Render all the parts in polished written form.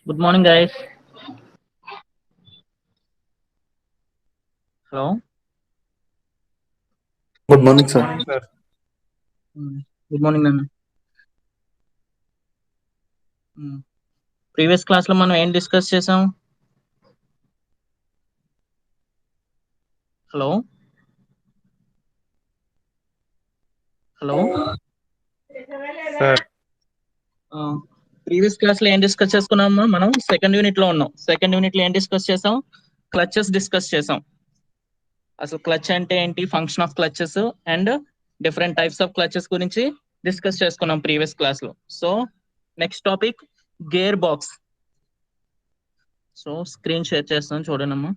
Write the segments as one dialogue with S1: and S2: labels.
S1: Good morning, guys. Hello.
S2: Good morning, sir.
S3: Morning, sir.
S1: Good morning, Nana. Previous class లో మనం ఏం discuss చేసాం? Hello hello
S3: Sir.
S1: Previous class లో ఏం discuss చేసుకున్నామా? మనం సెకండ్ యూనిట్ లో ఉన్నాం. సెకండ్ యూనిట్ లో ఏం డిస్కస్ చేసాం? క్లచెస్ డిస్కస్ చేసాం. అసలు క్లచ్ అంటే ఏంటి, function of clutches and different types of clutches గురించి డిస్కస్ చేసుకున్నాం ప్రీవియస్ క్లాస్ లో. So next topic gear box. So screen share చేస్తాను చూడండి అమ్మా.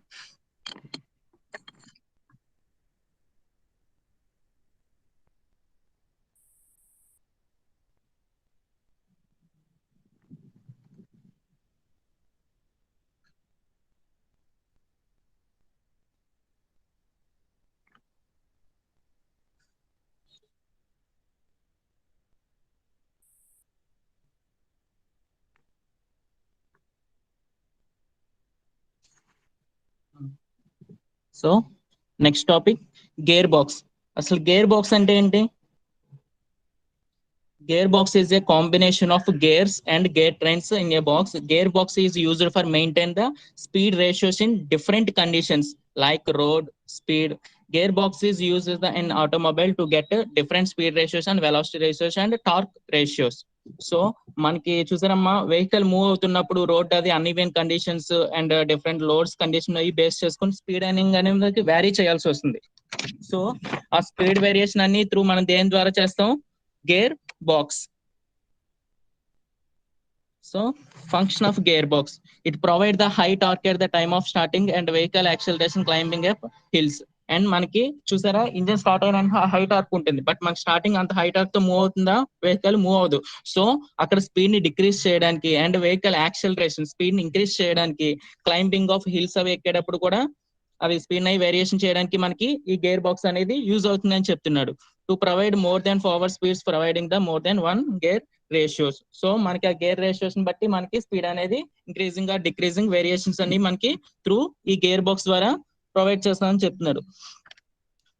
S1: So next topic gear box. అసలు గేర్ బాక్స్ అంటే ఏంటి? Gearbox is a combination of gears and gear trains in a box. Gearbox is used for maintain the speed ratios in different conditions like road, speed. Gearbox is used in automobile to get different speed ratios and velocity ratios and torque ratios. So మనకి చూసారమ్మా, vehicle move అవుతున్నప్పుడు road అది uneven conditions and different loads condition అవి base చేసుకుని speed అనేది vary చేయాల్సి వస్తుంది. So ఆ speed variation అన్ని త్రూ మనం దేని ద్వారా చేస్తాం? Gear box. So function of gearbox, it provide the high torque at the time of starting and vehicle acceleration climbing up hills. And మనకి చూసారా, ఇంజిన్ స్టార్ట్ అయిన హై టార్క్ ఉంటుంది, బట్ మనకి స్టార్టింగ్ అంత హై టార్క్ తో move అవుతుందా? Vehicle move అవ్వదు. So అక్కడ స్పీడ్ ని డిక్రీజ్ చేయడానికి అండ్ వెహికల్ యాక్సిలరేషన్ స్పీడ్ ని ఇంక్రీజ్ చేయడానికి, క్లైంబింగ్ ఆఫ్ హిల్స్ అవి ఎక్కేటప్పుడు కూడా అవి స్పీడ్ అవి వేరియేషన్ చేయడానికి మనకి ఈ గేర్ బాక్స్ అనేది యూజ్ అవుతుందని చెప్తున్నాడు. To provide more than forward speeds providing the more than one gear ratios. So మనకి ఆ గేర్ రేషియోస్ బట్టి మనకి స్పీడ్ అనేది ఇంక్రీజింగ్ ఆర్ డిక్రీజింగ్ వేరియేషన్స్ అన్ని మనకి త్రూ ఈ గేర్ బాక్స్ ద్వారా ప్రొవైడ్ చేస్తామని చెప్తున్నాడు.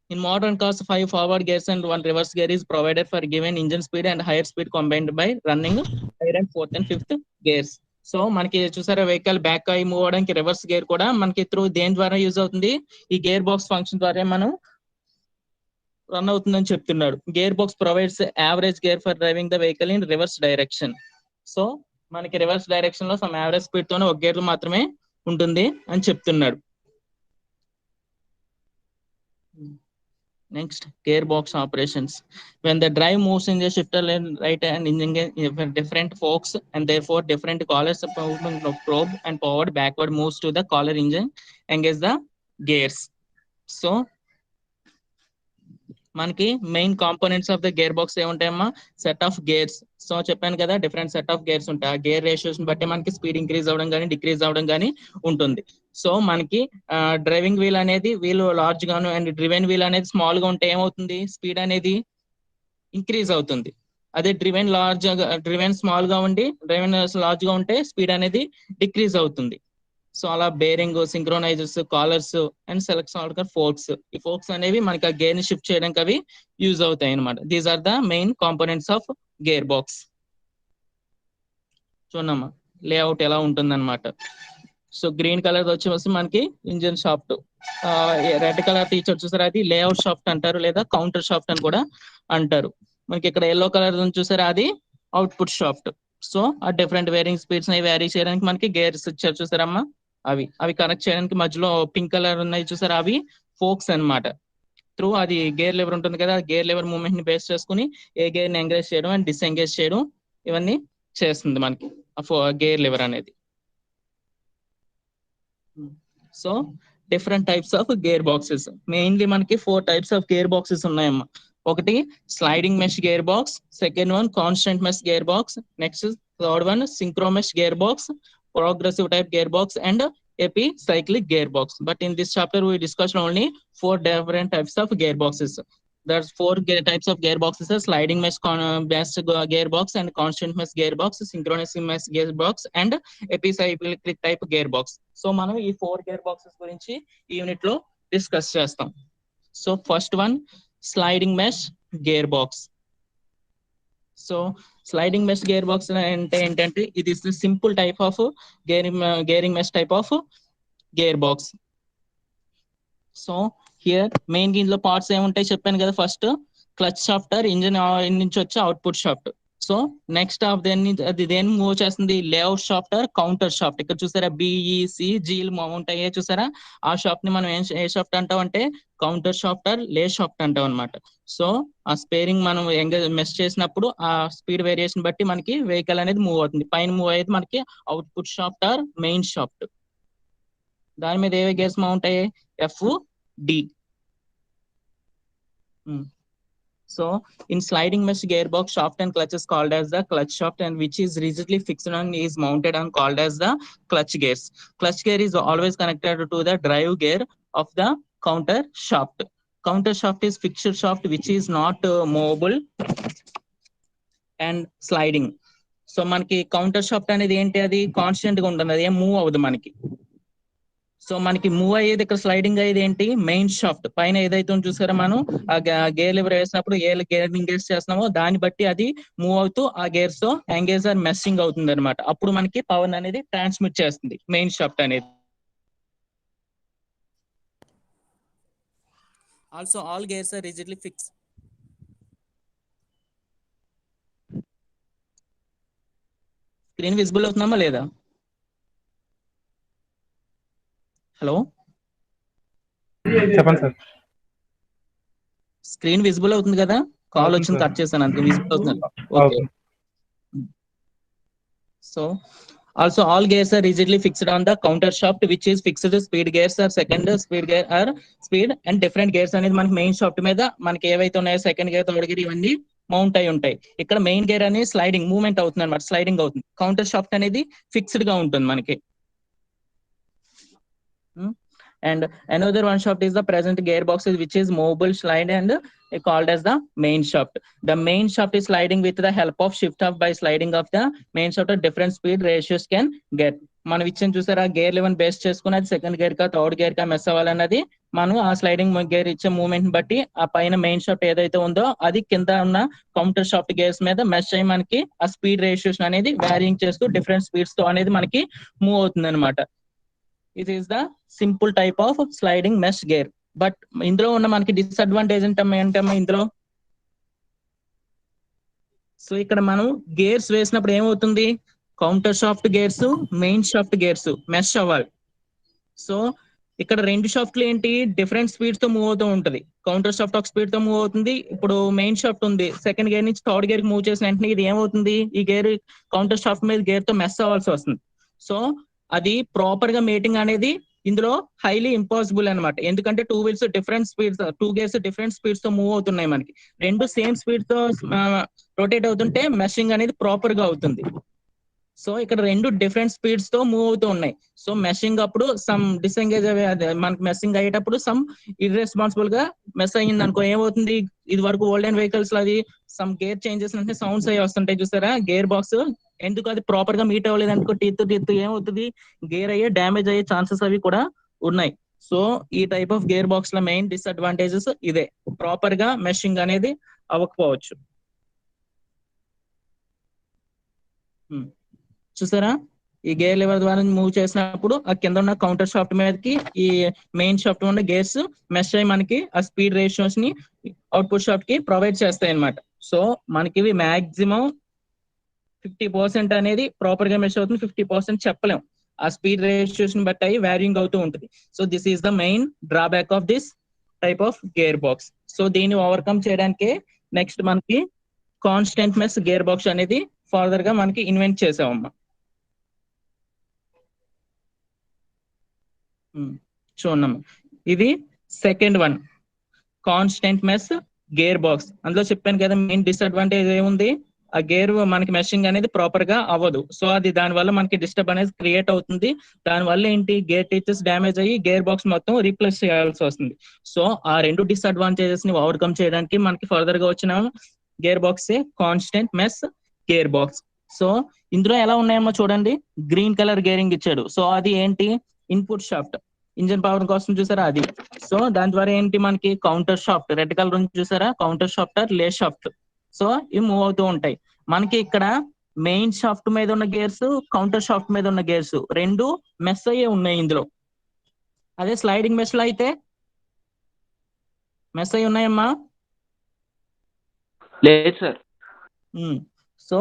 S1: In modern cars, 5 forward gears and 1 reverse gear is provided for given engine speed and higher speed combined by running higher and 4th and 5th gears. So మనకి చూసారా, vehicle back అయి move అవడానికి reverse gear కూడా మనకి through దేని ద్వారా use అవుతుంది? ఈ గేర్ బాక్స్ ఫంక్షన్ ద్వారా మనం రన్ అవుతుందని చెప్తున్నాడు. Gear box provides average gear for driving the vehicle in reverse direction. So మనకి రివర్స్ డైరెక్షన్ లో సమ్ యావరేజ్ స్పీడ్ తోనే ఒక గేర్ మాత్రమే ఉంటుంది అని చెప్తున్నాడు. Next, gearbox operations. When the drive moves in the shifter lane right and engine different forks and therefore different collars movement of probe and forward backward moves to the collar engine engage the gears. So మనకి main components of the gear box ఏముంటాయమ్మా? Set of gears. So చెప్పాను కదా, different set of gears ఉంటాయి. ఆ gear ratios బట్టి మనకి speed increase అవడం కానీ డిక్రీజ్ అవడం కానీ ఉంటుంది. సో మనకి డ్రైవింగ్ వీల్ అనేది వీల్ లార్జ్ గాను అండ్ డ్రివెన్ వీల్ అనేది స్మాల్ గా ఉంటే ఏమవుతుంది? స్పీడ్ అనేది ఇంక్రీజ్ అవుతుంది. అదే డ్రివెన్ స్మాల్ గా ఉండి డ్రైవెన్ లార్జ్ గా ఉంటే స్పీడ్ అనేది డిక్రీజ్ అవుతుంది. సో అలా bearing, synchronisers, collars and select forks. ఈ ఫోర్క్స్ అనేవి మనకి ఆ గేర్ ని షిఫ్ట్ చేయడానికి అవి యూజ్ అవుతాయి అనమాట. These are the main components of gear box. చూడమ్మా లేఅవుట్ ఎలా ఉంటుంది అనమాట. సో గ్రీన్ కలర్ వచ్చి మనకి engine shaft, red colour teacher చూసారా, అది లేఅవుట్ షాఫ్ట్ అంటారు లేదా కౌంటర్ షాఫ్ట్ అని కూడా అంటారు. మనకి ఇక్కడ ఎల్లో కలర్ చూసారా, అది అవుట్పుట్ షాఫ్ట్. సో ఆ డిఫరెంట్ వేరింగ్ స్పీడ్స్ వ్యారీ చేయడానికి మనకి గేర్స్ ఇచ్చారు చూసారమ్మా, అవి కనెక్ట్ చేయడానికి మధ్యలో పింక్ కలర్ ఉన్నాయి చూసారా, అవి ఫోక్స్ అన్నమాట. త్రూ అది గేర్ లెవర్ ఉంటుంది కదా, గేర్ లెవర్ మూవ్మెంట్ ని బేస్ చేసుకుని ఏ గేర్ ని ఎంగేజ్ చేయడం అండ్ డిస్ఎంగేజ్ చేయడం ఇవన్నీ చేస్తుంది మనకి గేర్ లెవర్ అనేది. So different types of gear boxes. Mainly మనకి 4 టైప్స్ ఆఫ్ గేర్ బాక్సెస్ ఉన్నాయమ్మా. ఒకటి sliding mesh gear box, second one constant mesh gear box, next third one synchro mesh gear box, progressive type gearbox and epicyclic gearbox. But in this chapter we discussed only 4 different types of gearboxes. there's four types of gearboxes: sliding mesh gearbox, and constant mesh gearbox, synchronous mesh gearbox, and epicyclic type gearbox. So మనం ఈ 4 gearboxes గురించి ఈ unit లో discuss చేస్తాం. So first one sliding mesh gear box. So sliding mesh gear box అంటే ఏంటంటే ఇది simple type of gearing mesh type of gear box. So here main ఇందులో పార్ట్స్ ఏముంటాయి చెప్పాను కదా. ఫస్ట్ క్లచ్ షాఫ్టర్, ఇంజిన్ నుంచి వచ్చే output shaft. So next of అది దేని మూవ్ చేస్తుంది, లేఅవుట్ షాఫ్టర్, కౌంటర్ షాఫ్ట్. ఇక్కడ చూసారా బిఈసి జీల్ మౌంట్ అయ్యే చూసారా, ఆ షాఫ్ట్ ని మనం ఏ షాఫ్ట్ అంటాం అంటే కౌంటర్ షాఫ్టర్, లే షాఫ్ట్ అంటాం అనమాట. సో ఆ స్పేరింగ్ మనం మెస్ చేసినప్పుడు ఆ స్పీడ్ వేరియేషన్ బట్టి మనకి వెహికల్ అనేది మూవ్ అవుతుంది. పైన మూవ్ అయ్యేది మనకి output shaft or main shaft. దాని మీద ఏవే గేర్స్ మౌంట్ అయ్యాయి, F D. So in sliding mesh gearbox, shaft and clutch is called as the clutch shaft, and which is rigidly fixed and is mounted and called as the clutch gears. Clutch gear is always connected to the drive gear of the counter shaft. Counter shaft is fixed shaft which is not movable and sliding. So మనకి counter shaft అనేది ఏంటి, అది constant గా ఉంటుంది, అది ఏం move అవ్వదు మనకి. సో మనకి మూవ్ అయ్యేది ఇక్కడ స్లైడింగ్ అయ్యేది ఏంటి, మెయిన్ షాఫ్ట్ పైన ఏదైతే చూసారో మనం ఆ గేర్ లివర్ వేసినప్పుడు ఏ గేర్ ఎంగేజ్ చేస్తున్నామో దాన్ని బట్టి అది మూవ్ అవుతూ ఆ గేర్స్ తో ఎంగేజ్ ఆర్ మెస్సింగ్ అవుతుంది అనమాట. అప్పుడు మనకి పవర్ అనేది ట్రాన్స్మిట్ చేస్తుంది మెయిన్ షాఫ్ట్ అనేది. Also all gears are rigidly fix. Screen visible అవుతుందమ్మా లేదా? హలో
S3: చెప్పండి సార్.
S1: స్క్రీన్ విజిబుల్ అవుతుంది కదా? కాల్ వచ్చింది, కట్ చేశాను, అందుకే విజిబుల్ అవుతుంది. Okay. So also all gears are rigidly fixed on the counter shaft, which is fixed speed gears or second speed gear or speed and different gears అనేది మనకి main shaft మీద మనకి ఏవైతే ఉన్నాయో సెకండ్ గేర్, థర్డ్ గేర్ ఇవన్నీ mount అయి ఉంటాయి. ఇక్కడ మెయిన్ గేర్ అనేది స్లైడింగ్ మూవ్మెంట్ అవుతుంది అనమాట, స్లైడింగ్ అవుతుంది. కౌంటర్ షాఫ్ట్ అనేది ఫిక్స్డ్ గా ఉంటుంది మనకి. And another one shaft is the present gearbox, which is movable, slide, and called as the main shaft. The main shaft is sliding with the help of shift off. By sliding of the main shaft, different speed ratios can get. మనం ఇచ్చిన చూసారా gear eleven base చేసుకుని అది second gear కా third gear కా mess అవ్వాలన్నది మనం ఆ sliding gear ఇచ్చే మూవ్మెంట్ బట్టి ఆ పైన మెయిన్ షాఫ్ట్ ఏదైతే ఉందో అది కింద ఉన్న కౌంటర్ షాఫ్ట్ గేర్స్ మీద మెష్ అయ్యి మనకి ఆ స్పీడ్ రేషియోస్ అనేది వ్యారింగ్ చేస్తూ డిఫరెంట్ స్పీడ్స్ తో అనేది మనకి మూవ్ అవుతుంది అనమాట. It is the simple type of sliding mesh gear. But ఇందులో ఉన్న మనకి డిసడ్వాంటేజ్ ఏంటమ్మా ఇందులో. సో ఇక్కడ మనం గేర్స్ వేసినప్పుడు ఏమవుతుంది, counter shaft gears, main shaft gears mesh అవ్వాలి. సో ఇక్కడ రెండు షాఫ్ట్లు ఏంటి, డిఫరెంట్ స్పీడ్స్ తో మూవ్ అవుతూ ఉంటది. కౌంటర్ షాఫ్ట్ ఒక స్పీడ్ తో మూవ్ అవుతుంది. ఇప్పుడు మెయిన్ షాఫ్ట్ ఉంది, సెకండ్ గేర్ నుంచి థర్డ్ గేర్ మూవ్ చేసిన వెంటనే ఇది ఏమవుతుంది, ఈ గేర్ కౌంటర్ షాఫ్ట్ మీద గేర్ తో మెస్ అవ్వాల్సి వస్తుంది. సో అది ప్రాపర్ గా మేటింగ్ అనేది ఇందులో హైలీ ఇంపాసిబుల్ అనమాట. ఎందుకంటే two wheels different speeds, two gears different speeds తో మూవ్ అవుతున్నాయి మనకి. రెండు సేమ్ స్పీడ్ తో రొటేట్ అవుతుంటే మెషింగ్ అనేది ప్రాపర్ గా అవుతుంది. సో ఇక్కడ రెండు డిఫరెంట్ స్పీడ్స్ తో మూవ్ అవుతూ ఉన్నాయి. సో మెషింగ్ అప్పుడు సమ్ డిసెంగేజ్ మనకి మెషింగ్ అయ్యేటప్పుడు సమ్ ఇర్రెస్పాన్సిబుల్ గా మెస్ అయ్యింది అనుకో ఏమవుతుంది, ఇది వరకు ఓల్డెన్ వెహికల్స్ లో అది సమ్ గేర్ చేంజెస్ అంటే సౌండ్స్ అయ్యి వస్తుంటాయి చూసారా, గేర్ బాక్స్ ఎందుకు అది ప్రాపర్ గా మీట్ అవ్వలేదు అనుకో టీత్ ఏమవుతుంది, గేర్ అయ్యే డ్యామేజ్ అయ్యే ఛాన్సెస్ అవి కూడా ఉన్నాయి. సో ఈ టైప్ ఆఫ్ గేర్ బాక్స్ లో మెయిన్ డిసడ్వాంటేజెస్ ఇదే, ప్రాపర్ గా మెషింగ్ అనేది అవ్వకపోవచ్చు. చూసారా ఈ గేర్ లివర్ ద్వారా మూవ్ చేసినప్పుడు ఆ కింద ఉన్న కౌంటర్ షాఫ్ట్ మీదకి ఈ మెయిన్ షాఫ్ట్ ఉన్న గేర్స్ మెష్ అయ్యి మనకి ఆ స్పీడ్ రేషియోస్ ని అవుట్పుట్ షాఫ్ట్ కి ప్రొవైడ్ చేస్తాయి అనమాట. సో మనకి ఇవి మాక్సిమం 50% అనేది ప్రాపర్ గా మెష్ అవుతుంది, 50% చెప్పలేం, ఆ స్పీడ్ రేషియోస్ ని బట్టి అవి వ్యారింగ్ అవుతూ ఉంటుంది. So this is the main drawback of this type of gear box. So దీన్ని ఓవర్కమ్ చేయడానికి నెక్స్ట్ మనకి కాన్స్టెంట్ మెష్ గేర్ బాక్స్ అనేది ఫర్దర్ గా మనకి ఇన్వెంట్ చేసామమ్మా. చూడమ్మా ఇది second one, constant mesh gear box. అందులో చెప్పాను కదా మెయిన్ డిసడ్వాంటేజ్ ఏముంది, ఆ గేర్ మనకి మెషింగ్ అనేది ప్రాపర్ గా అవ్వదు. సో అది దాని వల్ల మనకి డిస్టర్బ్ అనేది క్రియేట్ అవుతుంది. దాని వల్ల ఏంటి గేర్ టీచర్స్ డ్యామేజ్ అయ్యి గేర్ బాక్స్ మొత్తం రీప్లేస్ చేయాల్సి వస్తుంది. సో ఆ రెండు డిసడ్వాంటేజెస్ ని ఓవర్కమ్ చేయడానికి మనకి ఫర్దర్ గా వచ్చిన gear box constant mesh gear box. So ఇందులో ఎలా ఉన్నాయేమో చూడండి, గ్రీన్ కలర్ గేరింగ్ ఇచ్చాడు. సో అది ఏంటి ఇన్పుట్ షాఫ్ట్, ఇంజన్ పవర్ కోసం చూసారా అది. సో దాని ద్వారా ఏంటి మనకి కౌంటర్ షాఫ్ట్, రెడ్ కలర్ ఉంది చూసారా, కౌంటర్ షాఫ్ట్ లే షాఫ్ట్. సో ఇవి మూవ్ అవుతూ ఉంటాయి. మనకి ఇక్కడ మెయిన్ షాఫ్ట్ మీద ఉన్న గేర్స్, కౌంటర్ షాఫ్ట్ మీద ఉన్న గేర్స్ రెండు మెస్ అయ్యే ఉన్నాయి ఇందులో. అదే స్లైడింగ్ మెష్ లో అయితే మెస్ అయ్యి ఉన్నాయమ్మా.
S3: లేదు సార్.
S1: సో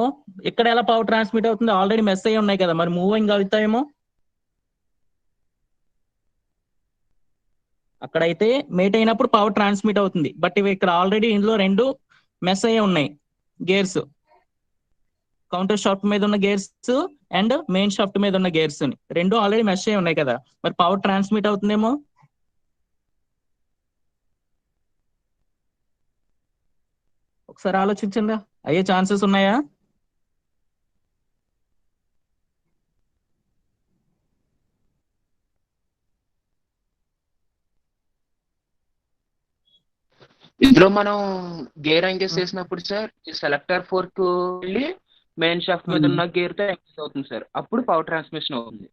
S1: ఇక్కడ ఎలా పవర్ ట్రాన్స్మిట్ అవుతుంది, ఆల్రెడీ మెస్ అయ్యి ఉన్నాయి కదా, మరి మూవింగ్ అవుతాయేమో. అక్కడైతే మేట్ అయినప్పుడు పవర్ ట్రాన్స్మిట్ అవుతుంది. బట్ ఇవి ఇక్కడ ఆల్రెడీ ఇందులో రెండు మెస్ అయ్యే ఉన్నాయి గేర్స్, కౌంటర్ షాఫ్ట్ మీద ఉన్న గేర్స్ అండ్ మెయిన్ షాఫ్ట్ మీద ఉన్న గేర్స్ రెండు ఆల్రెడీ మెష్ అయ్యి ఉన్నాయి కదా, మరి పవర్ ట్రాన్స్మిట్ అవుతుందేమో. ఒకసారి ఆలోచించండి, అయ్యే ఛాన్సెస్ ఉన్నాయా?
S3: ఇందులో మనం గేర్ ఎంగేజ్ చేసినప్పుడు సార్ ఈ సెలెక్టర్ ఫోర్క్ వెళ్ళి మెయిన్ షాఫ్ట్ మీద ఉన్న గేర్ తో ఎంగేజ్ అవుతుంది సార్, అప్పుడు పవర్ ట్రాన్స్మిషన్ అవుతుంది.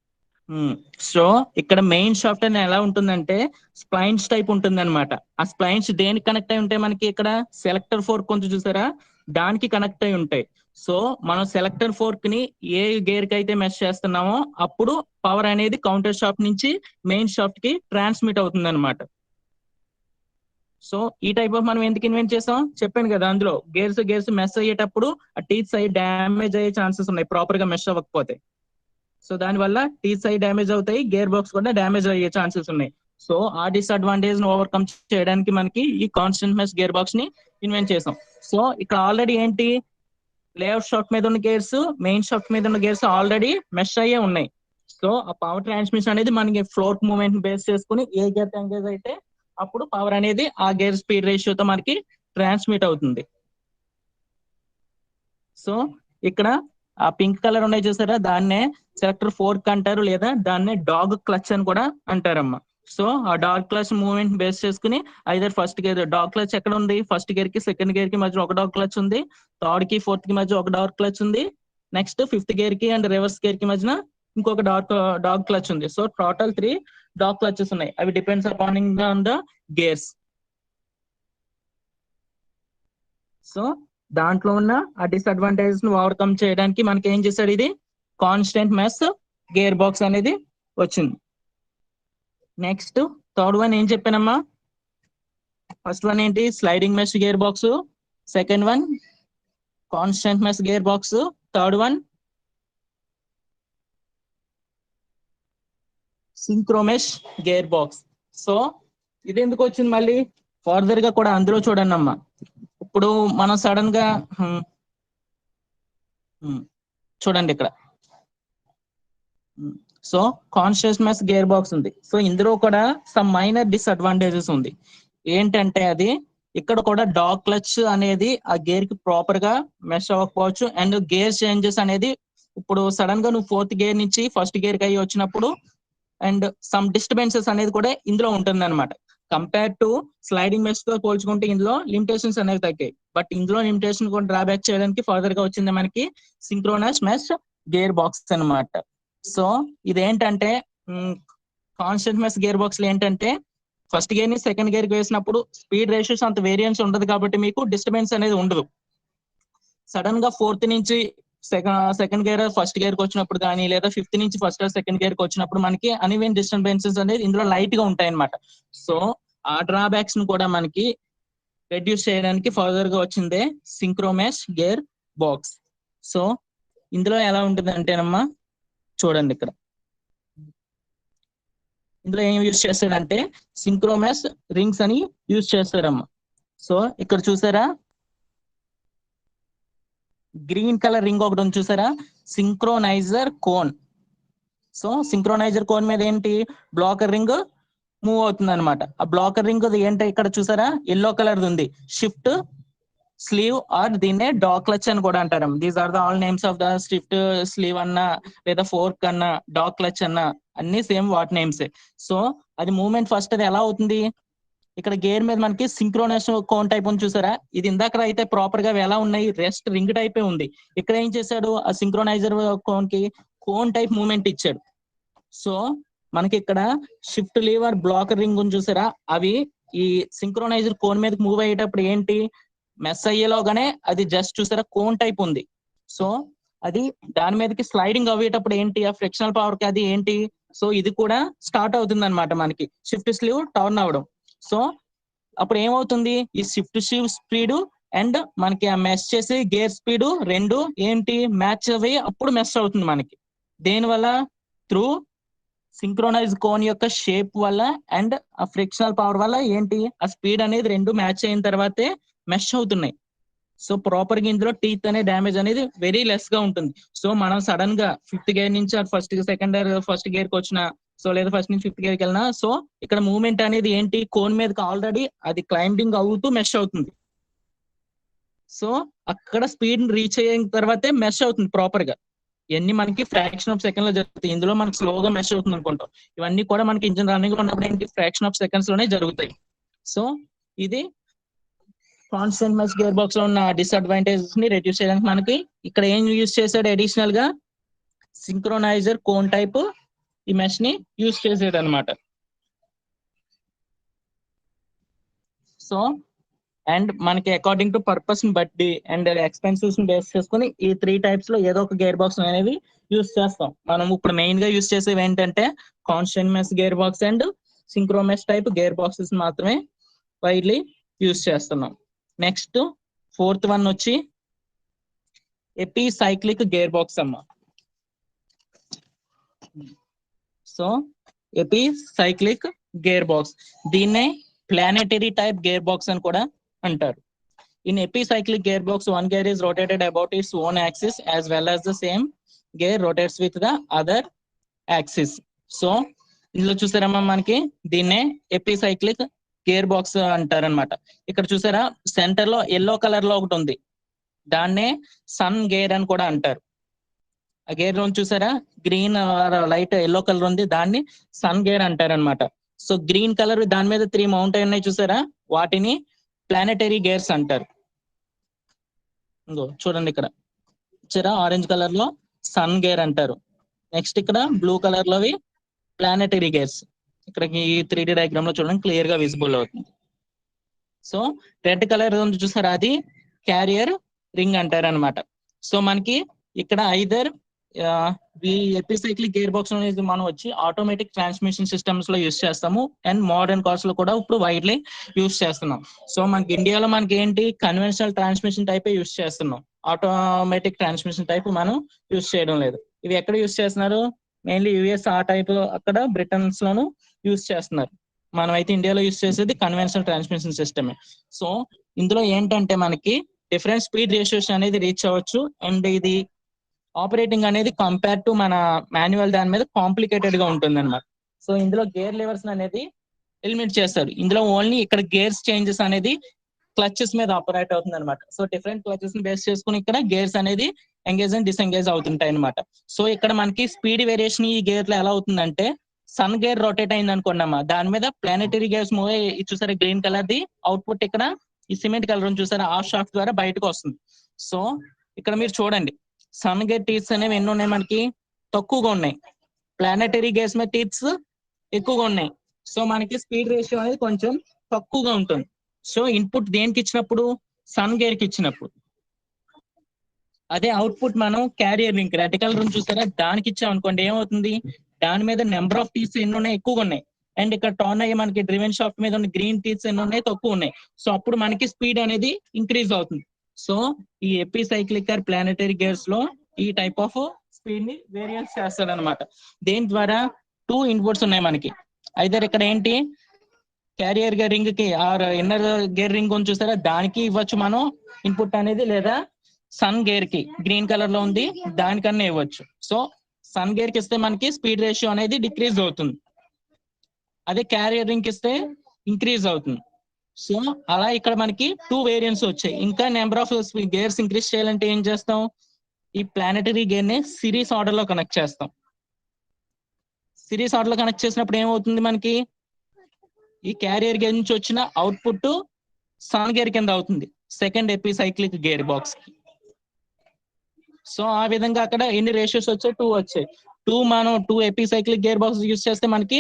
S1: సో ఇక్కడ మెయిన్ షాఫ్ట్ అని ఎలా ఉంటుందంటే స్ప్లైన్స్ టైప్ ఉంటుంది అనమాట. ఆ స్ప్లైన్స్ దేనికి కనెక్ట్ అయి ఉంటాయి మనకి, ఇక్కడ సెలెక్టర్ ఫోర్క్ కొంచెం చూసారా, దానికి కనెక్ట్ అయి ఉంటాయి. సో మనం సెలెక్టర్ ఫోర్క్ ని ఏ గేర్ కి అయితే మెష్ చేస్తున్నామో అప్పుడు పవర్ అనేది కౌంటర్ షాఫ్ట్ నుంచి మెయిన్ షాఫ్ట్ కి ట్రాన్స్మిట్ అవుతుంది అనమాట. సో ఈ టైప్ ఆఫ్ మనం ఎందుకు ఇన్వెంట్ చేసాం చెప్పాను కదా, అందులో గేర్స్ మెస్ అయ్యేటప్పుడు ఆ టీత్ సైడ్ డ్యామేజ్ అయ్యే ఛాన్సెస్ ఉన్నాయి ప్రాపర్ గా మెష్ అవ్వకపోతే. సో దాని వల్ల టీత్ సైడ్ డ్యామేజ్ అవుతాయి, గేర్ బాక్స్ కూడా డ్యామేజ్ అయ్యే ఛాన్సెస్ ఉన్నాయి. సో ఆ డిసడ్వాంటేజ్ ను ఓవర్కమ్ చేయడానికి మనకి ఈ కాన్స్టెంట్ మెష్ గేర్ బాక్స్ ని ఇన్వెంట్ చేసాం. సో ఇక్కడ ఆల్రెడీ ఏంటి లేఅవుట్ షాఫ్ట్ మీద ఉన్న గేర్స్, మెయిన్ షాఫ్ట్ మీద ఉన్న గేర్స్ ఆల్రెడీ మెష్ అయ్యే ఉన్నాయి. సో ఆ పవర్ ట్రాన్స్మిషన్ అనేది మనకి ఫ్లోర్ మూవ్మెంట్ బేస్ చేసుకుని ఏ గేర్ ఎంగేజ్ అయితే అప్పుడు పవర్ అనేది ఆ గేర్ స్పీడ్ రేషియోతో మనకి ట్రాన్స్మిట్ అవుతుంది. సో ఇక్కడ ఆ పింక్ కలర్ ఉన్నాయి చూసారా, దాన్నే సెలెక్టర్ ఫోర్క్ అంటారు, లేదా దాన్నే డాగ్ క్లచ్ అని కూడా అంటారమ్మా. సో ఆ డాగ్ క్లచ్ మూవ్మెంట్ బేస్ చేసుకుని either first gear, dog clutch ఎక్కడ ఉంది, ఫస్ట్ గేర్ కి సెకండ్ గేర్ కి మధ్య ఒక డాగ్ క్లచ్ ఉంది, థర్డ్ కి ఫోర్త్ కి మధ్య ఒక డాగ్ క్లచ్ ఉంది, నెక్స్ట్ ఫిఫ్త్ గేర్ కి అండ్ రివర్స్ గేర్ కి మధ్యన ఇంకొక డాగ్ క్లచ్ ఉంది. సో టోటల్ 3 డాగ్ క్లచెస్ ఉన్నాయి. అవి depends upon on the gears. So దాంట్లో ఉన్న ఆ డిసడ్వాంటేజెస్ ను ఓవర్కమ్ చేయడానికి మనకి ఏం చేశాడు, ఇది కాన్స్టెంట్ మెష్ గేర్ బాక్స్ అనేది వచ్చింది. నెక్స్ట్ థర్డ్ వన్ ఏం చెప్పానమ్మా, ఫస్ట్ వన్ ఏంటి sliding mesh gear box, second one constant mesh gear box, third one synchromesh gear box. So ఇది ఎందుకు వచ్చింది మళ్ళీ ఫర్దర్ గా కూడా అందులో చూడండి అమ్మా. ఇప్పుడు మనం సడన్ గా చూడండి ఇక్కడ, so constant mesh gear box ఉంది. సో ఇందులో కూడా సమ్ మైనర్ డిసడ్వాంటేజెస్ ఉంది. ఏంటంటే అది ఇక్కడ కూడా డాగ్ క్లచ్ అనేది ఆ గేర్ కి ప్రాపర్ గా మెష్ అవ్వకపోవచ్చు, అండ్ గేర్ చేంజెస్ అనేది ఇప్పుడు సడన్ గా నువ్వు ఫోర్త్ గేర్ నుంచి ఫస్ట్ గేర్ కి అయ్యి వచ్చినప్పుడు అండ్ సమ్ డిస్టర్బెన్సెస్ అనేది కూడా ఇందులో ఉంటుంది అనమాట. కంపేర్ టు స్లైడింగ్ మెష్ తో పోల్చుకుంటే ఇందులో లిమిటేషన్స్ అనేవి తగ్గాయి. బట్ ఇందులో లిమిటేషన్ కూడా డ్రాబ్యాక్ చేయడానికి ఫర్దర్ గా వచ్చింది మనకి సింక్రోనస్ మెష్ గేర్ బాక్స్ అనమాట. సో ఇదేంటంటే కాన్స్టెంట్ మెష్ గేర్ బాక్స్ లో ఏంటంటే ఫస్ట్ గేర్ ని సెకండ్ గేర్ కి వేసినప్పుడు స్పీడ్ రేషియోస్ అంత వేరియన్స్ ఉండదు కాబట్టి మీకు డిస్టర్బెన్స్ అనేది ఉండదు. సడన్ గా ఫోర్త్ నుంచి సెకండ్ గేర్ ఫస్ట్ గేర్ కి వచ్చినప్పుడు కానీ, లేదా ఫిఫ్త్ నుంచి ఫస్ట్ సెకండ్ గేర్ కి వచ్చినప్పుడు మనకి అన్ఈవెన్ డిస్టర్బెన్సెస్ అనేది ఇందులో లైట్ గా ఉంటాయి అనమాట. సో ఆ డ్రాబ్యాక్స్ ను కూడా మనకి రెడ్యూస్ చేయడానికి ఫర్దర్ గా వచ్చిందే సింక్రోమెష్ గేర్ బాక్స్. సో ఇందులో ఎలా ఉంటుంది అంటేనమ్మా చూడండి, ఇక్కడ ఇందులో ఏం యూజ్ చేస్తాడంటే సింక్రోమెష్ రింగ్స్ అని యూజ్ చేస్తారమ్మా. సో ఇక్కడ చూసారా గ్రీన్ కలర్ రింగ్ ఒకటి ఉంది చూసారా, సింక్రోనైజర్ కోన్. సో సింక్రోనైజర్ కోన్ మీద ఏంటి బ్లాకర్ రింగ్ మూవ్ అవుతుంది అనమాట. ఆ బ్లాకర్ రింగ్ ఏంటి ఇక్కడ చూసారా ఎల్లో కలర్ ఉంది, షిఫ్ట్ స్లీవ్ ఆర్ దీన్నే డా క్లచ్ అని కూడా అంటారు. These are the all names of the swift sleeve అన్న లేదా ఫోర్క్ అన్న డా క్లచ్ అన్న అన్ని సేమ్ వాట్ నేమ్స్. సో అది మూవ్మెంట్ ఫస్ట్ అది ఎలా అవుతుంది, ఇక్కడ గేర్ మీద మనకి సింక్రోనైజ్ కోన్ టైప్ ఉంది చూసారా, ఇది ఇందాక అయితే ప్రాపర్ గా ఎలా ఉన్నాయి, రెస్ట్ రింగ్ టైప్ ఉంది. ఇక్కడ ఏం చేశాడు, ఆ సింక్రోనైజర్ కోన్ కి కోన్ టైప్ మూవ్మెంట్ ఇచ్చాడు. సో మనకి ఇక్కడ షిఫ్ట్ లీవర్ బ్లాక్ రింగ్ ఉంది చూసారా, అవి ఈ సింక్రోనైజర్ కోన్ మీద మూవ్ అయ్యేటప్పుడు ఏంటి మెస్ అయ్యేలోగానే అది జస్ట్ చూసారా కోన్ టైప్ ఉంది. సో అది దాని మీదకి స్లైడింగ్ అయ్యేటప్పుడు ఏంటి ఆ ఫ్రిక్షనల్ పవర్ కి అది ఏంటి, సో ఇది కూడా స్టార్ట్ అవుతుంది అనమాట మనకి షిఫ్ట్ స్లీవ్ టర్న్ అవ్వడం. సో అప్పుడు ఏమవుతుంది, ఈ షిఫ్ట్ స్లీవ్ స్పీడ్ అండ్ మనకి ఆ మెస్ చేసే గేర్ స్పీడ్ రెండు ఏంటి మ్యాచ్ అవి అప్పుడు మెస్ అవుతుంది మనకి. దేనివల్ల, త్రూ సింక్రోనైజ్ కోన్ యొక్క షేప్ వల్ల అండ్ ఆ ఫ్రిక్షనల్ పవర్ వల్ల ఏంటి ఆ స్పీడ్ అనేది రెండు మ్యాచ్ అయిన తర్వాతే మెష్ అవుతున్నాయి. సో ప్రాపర్ గా ఇందులో టీత్ అనే డ్యామేజ్ అనేది వెరీ లెస్ గా ఉంటుంది. సో మనం సడన్ గా ఫిఫ్త్ గేర్ నుంచి first second gear first gear కి వచ్చిన, సో లేదా ఫస్ట్ నుంచి ఫిఫ్త్ గేర్ కి వెళ్ళినా, సో ఇక్కడ మూవ్మెంట్ అనేది ఏంటి కోన్ మీదకి ఆల్రెడీ అది క్లైంబింగ్ అవుతూ మెష్ అవుతుంది. సో అక్కడ స్పీడ్ రీచ్ అయిన తర్వాతే మెష్ అవుతుంది ప్రాపర్ గా. ఇవన్నీ మనకి ఫ్రాక్షన్ ఆఫ్ సెకండ్ లో జరుగుతాయి. ఇందులో మనకి స్లోగా మెష్ అవుతుంది అనుకుంటాం, ఇవన్నీ కూడా మనకి ఇంజిన్ రన్నింగ్ ఉన్నప్పుడు ఏంటి ఫ్రాక్షన్ ఆఫ్ సెకండ్స్ లోనే జరుగుతాయి. సో ఇది కాన్స్టెంట్ మెష్ గేర్ బాక్స్ లో ఉన్న డిసడ్వాంటేజెస్ ని రెడ్యూస్ చేయడానికి మనకి ఇక్కడ ఏం యూజ్ చేశాడు, అడిషనల్ గా సింక్రోనైజర్ కోన్ టైప్ ఈ మెష్ ని యూజ్ చేసాడు అనమాట. సో అండ్ మనకి అకార్డింగ్ టు పర్పస్ ని బట్టి అండ్ ఎక్స్పెన్సివ్స్ ని బేస్ చేసుకుని ఈ 3 టైప్స్ లో ఏదో ఒక గేర్ బాక్స్ అనేవి యూజ్ చేస్తాం. మనం ఇప్పుడు మెయిన్ గా యూజ్ చేసేవి ఏంటంటే constant mesh gear box and synchromesh type gear boxes మాత్రమే వైడ్లీ యూజ్ చేస్తున్నాం. నెక్స్ట్ ఫోర్త్ వన్ వచ్చి ఎపీ సైక్లిక్ గేర్ బాక్స్ అమ్మ. సో ఎపీ సైక్లిక్ గేర్ బాక్స్, దీన్నే ప్లానెటరీ టైప్ గేర్ బాక్స్ అని కూడా అంటారు. In epicyclic gearbox, one gear is rotated about its own axis as well as the same gear rotates with the other axis. So ఇందులో చూసారమ్మా మనకి దీన్నే epicyclic gear box అంటారనమాట. ఇక్కడ చూసారా సెంటర్ లో ఎల్లో కలర్ లో ఒకటి ఉంది, దాన్నే సన్ గేర్ అని కూడా అంటారు. ఆ గేర్ లో చూసారా గ్రీన్ లైట్ ఎల్లో కలర్ ఉంది, దాన్ని సన్ గేర్ అంటారు అనమాట. సో గ్రీన్ కలర్ దాని మీద 3 మౌంట్ అయి ఉన్నాయి చూసారా, వాటిని ప్లానెటరీ గేర్స్ అంటారు. చూడండి ఇక్కడ చూసారా ఆరెంజ్ కలర్ లో సన్ గేర్ అంటారు. నెక్స్ట్ ఇక్కడ బ్లూ కలర్ లోవి ప్లానెటరీ గేర్స్, ఇక్కడ ఈ 3D డయాగ్రామ్ లో చూడండి క్లియర్ గా విజిబుల్ అవుతుంది. సో రెడ్ కలర్ చూసారా అది క్యారియర్ రింగ్ అంటారు అనమాట. సో మనకి ఇక్కడ ఐదర్ ఈ ఎపిసైక్లిక్ గేర్ బాక్స్ అనేది మనం వచ్చి ఆటోమేటిక్ ట్రాన్స్మిషన్ సిస్టమ్స్ లో యూస్ చేస్తాము అండ్ మోడర్న్ కార్స్ లో కూడా ఇప్పుడు వైడ్లీ యూస్ చేస్తున్నాం. సో మనకి ఇండియాలో మనకి ఏంటి కన్వెన్షనల్ ట్రాన్స్మిషన్ టైప్ యూస్ చేస్తున్నాం, ఆటోమేటిక్ ట్రాన్స్మిషన్ టైప్ మనం యూస్ చేయడం లేదు. ఇవి ఎక్కడ యూస్ చేస్తున్నారు, మెయిన్లీ యుఎస్ ఆ టైప్, అక్కడ బ్రిటన్స్ లోను యూస్ చేస్తున్నారు. మనం అయితే ఇండియాలో యూస్ చేసేది కన్వెన్షనల్ ట్రాన్స్మిషన్ సిస్టమే. సో ఇందులో ఏంటంటే మనకి డిఫరెంట్ స్పీడ్ రేషియోస్ అనేది రీచ్ అవ్వచ్చు అండ్ ఇది ఆపరేటింగ్ అనేది కంపేర్ టు మన మాన్యువల్ దాని మీద కాంప్లికేటెడ్ గా ఉంటుంది అనమాట. సో ఇందులో గేర్ లెవర్స్ అనేది ఎలిమినేట్ చేస్తారు. ఇందులో ఓన్లీ ఇక్కడ గేర్స్ చేంజెస్ అనేది క్లచెస్ మీద ఆపరేట్ అవుతుంది అనమాట. సో డిఫరెంట్ క్లచెస్ ని బేస్ చేసుకుని ఇక్కడ గేర్స్ అనేది ఎంగేజ్ అండ్ డిసెంగేజ్ అవుతుంటాయి అనమాట. సో ఇక్కడ మనకి స్పీడ్ వేరియేషన్ ఈ గేర్ లో ఎలా అవుతుందంటే సన్ గేర్ రొటేట్ అయింది అనుకున్నామా, దాని మీద ప్లానెటరీ గేర్స్ మూవ్ అయ్యి చూసారా గ్రీన్ కలర్ ది అవుట్పుట్ ఇక్కడ ఈ సిమెంట్ కలర్ చూసారా ఆ షాఫ్ట్ ద్వారా బయటకు వస్తుంది. సో ఇక్కడ మీరు చూడండి సన్ గేర్ టీత్స్ అనేవి ఎన్ని ఉన్నాయి మనకి, తక్కువగా ఉన్నాయి. ప్లానెటరీ గేర్స్ మీద టీత్స్ ఎక్కువగా ఉన్నాయి. సో మనకి స్పీడ్ రేషియో అనేది కొంచెం తక్కువగా ఉంటుంది. సో ఇన్పుట్ దేనికి ఇచ్చినప్పుడు, సన్ గేర్ కి ఇచ్చినప్పుడు. అదే అవుట్పుట్ మనం క్యారియర్ లింక్ రెడ్ కలర్ చూసారా దానికి ఇచ్చాం అనుకోండి, ఏమవుతుంది దాని మీద నెంబర్ ఆఫ్ టీత్స్ ఎన్ని ఉన్నాయి, ఎక్కువగా ఉన్నాయి. అండ్ ఇక్కడ టర్న్ అయ్యి మనకి డ్రివెన్ షాఫ్ట్ మీద ఉన్న గ్రీన్ టీత్స్ ఎన్ని ఉన్నాయి, తక్కువ ఉన్నాయి. సో అప్పుడు మనకి స్పీడ్ అనేది ఇంక్రీజ్ అవుతుంది. సో ఈ ఎపిసైక్లిక్ ఆర్ ప్లానెటరీ గేర్స్ లో ఈ టైప్ ఆఫ్ స్పీడ్ ని వేరియన్స్ చేస్తాడు అనమాట. దేని ద్వారా 2 ఇన్పుట్స్ ఉన్నాయి మనకి, ఐదర్ ఇక్కడ ఏంటి క్యారియర్ గేర్ రింగ్ కి ఆర్ ఇన్నర్ గేర్ రింగ్ ఉంది చూసారా దానికి ఇవ్వచ్చు మనం ఇన్పుట్ అనేది, లేదా సన్ గేర్ కి గ్రీన్ కలర్ లో ఉంది దానికన్నా ఇవ్వచ్చు. సో సన్ గేర్ కి ఇస్తే మనకి స్పీడ్ రేషియో అనేది డిక్రీజ్ అవుతుంది, అదే క్యారియర్ రింగ్ కి ఇస్తే ఇంక్రీజ్ అవుతుంది. సో అలా ఇక్కడ మనకి 2 వేరియంట్స్ వచ్చాయి. ఇంకా నెంబర్ ఆఫ్ గేర్స్ ఇంక్రీజ్ చేయాలంటే ఏం చేస్తాం, ఈ ప్లానెటరీ గేర్ ని సిరీస్ ఆర్డర్ లో కనెక్ట్ చేస్తాం. సిరీస్ ఆర్డర్ లో కనెక్ట్ చేసినప్పుడు ఏమవుతుంది, మనకి ఈ క్యారియర్ గేర్ నుంచి వచ్చిన అవుట్పుట్ సన్ గేర్ కింద అవుతుంది, సెకండ్ ఎపిసైక్లిక్ గేర్ బాక్స్ కి. సో ఆ విధంగా అక్కడ ఎన్ని రేషియోస్ వచ్చాయి, 2 వచ్చాయి. మనం 2 ఎపిసైక్లిక్ గేర్ బాక్స్ యూస్ చేస్తే మనకి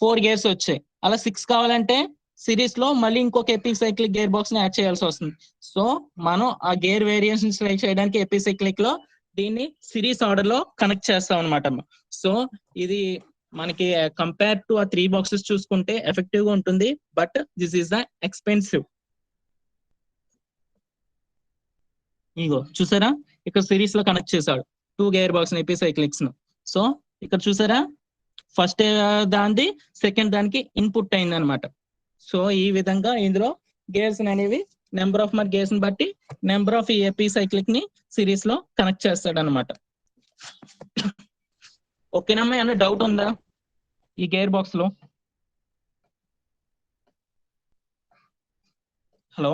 S1: 4 గేర్స్ వచ్చాయి. అలా 6 కావాలంటే సిరీస్ లో మళ్ళీ ఇంకొక ఎపిసైక్లిక్ గేర్ బాక్స్ ని యాడ్ చేయాల్సి వస్తుంది. సో మనం ఆ గేర్ వేరియేషన్స్ ట్రై చేయడానికి ఎపిసైక్లిక్ లో దీన్ని సిరీస్ ఆర్డర్ లో కనెక్ట్ చేస్తాం అనమాట. సో ఇది మనకి కంపేర్ టు ఆ 3 బాక్సెస్ చూసుకుంటే ఎఫెక్టివ్ గా ఉంటుంది, but this is the expensive. ఇగో చూసారా, ఇక్కడ సిరీస్ లో కనెక్ట్ చేశాడు 2 గేర్ బాక్స్ ఎపిసైక్లిక్స్ ను. సో ఇక్కడ చూసారా, ఫస్ట్ దానికి సెకండ్ దానికి ఇన్పుట్ అయింది అనమాట. సో ఈ విధంగా ఇందులో గేర్స్ అనేవి నెంబర్ ఆఫ్ మరి గేర్స్ ని బట్టి నెంబర్ ఆఫ్ ఈ ఎపిసైక్లిక్ ని సిరీస్ లో కనెక్ట్ చేస్తాడు అనమాట. ఓకేనమ్మా, ఏమైనా డౌట్ ఉందా ఈ గేర్ బాక్స్ లో? హలో,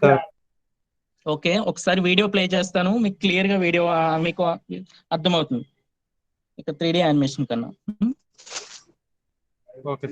S2: సార్
S1: ఓకే, ఒకసారి వీడియో ప్లే చేస్తాను, మీకు క్లియర్ గా వీడియో మీకు అర్థమవుతుంది ఇక 3D యానిమేషన్ కన్నా.
S2: ఓకే.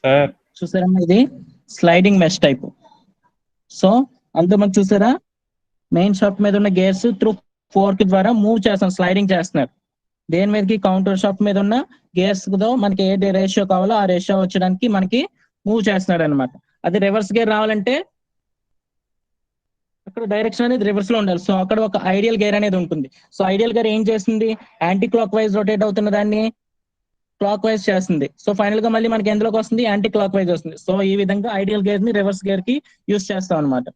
S2: సార్
S1: చూసారమ్మా ఇది స్లైడింగ్ మెష్ టైప్. సో అందులో మనం చూసారా మెయిన్ షాఫ్ట్ మీద ఉన్న గేర్స్ త్రూ ఫోర్క్ ద్వారా మూవ్ చేస్తాం, స్లైడింగ్ చేస్తున్నారు. దేని మీదకి కౌంటర్ షాఫ్ట్ మీద ఉన్న గేర్స్ తో మనకి ఏ రేషియో కావాలో ఆ రేషియో వచ్చడానికి మనకి మూవ్ చేస్తున్నాడు అనమాట. అది రివర్స్ గేర్ రావాలంటే అక్కడ డైరెక్షన్ అనేది రివర్స్ లో ఉండాలి. సో అక్కడ ఒక ఐడియల్ గేర్ అనేది ఉంటుంది. సో ఐడియల్ గేర్ ఏం చేస్తుంది, యాంటీ క్లాక్ వైజ్ రొటేట్ అవుతున్న దాన్ని క్లాక్ వైజ్ చేస్తుంది. సో ఫైనల్ గా మళ్ళీ మనకి ఎందులోకి వస్తుంది, యాంటీ క్లాక్ వైజ్ వస్తుంది. సో ఈ విధంగా ఐడియల్ గేర్ ని రివర్స్ గేర్ కి యూస్ చేస్తాం అనమాట.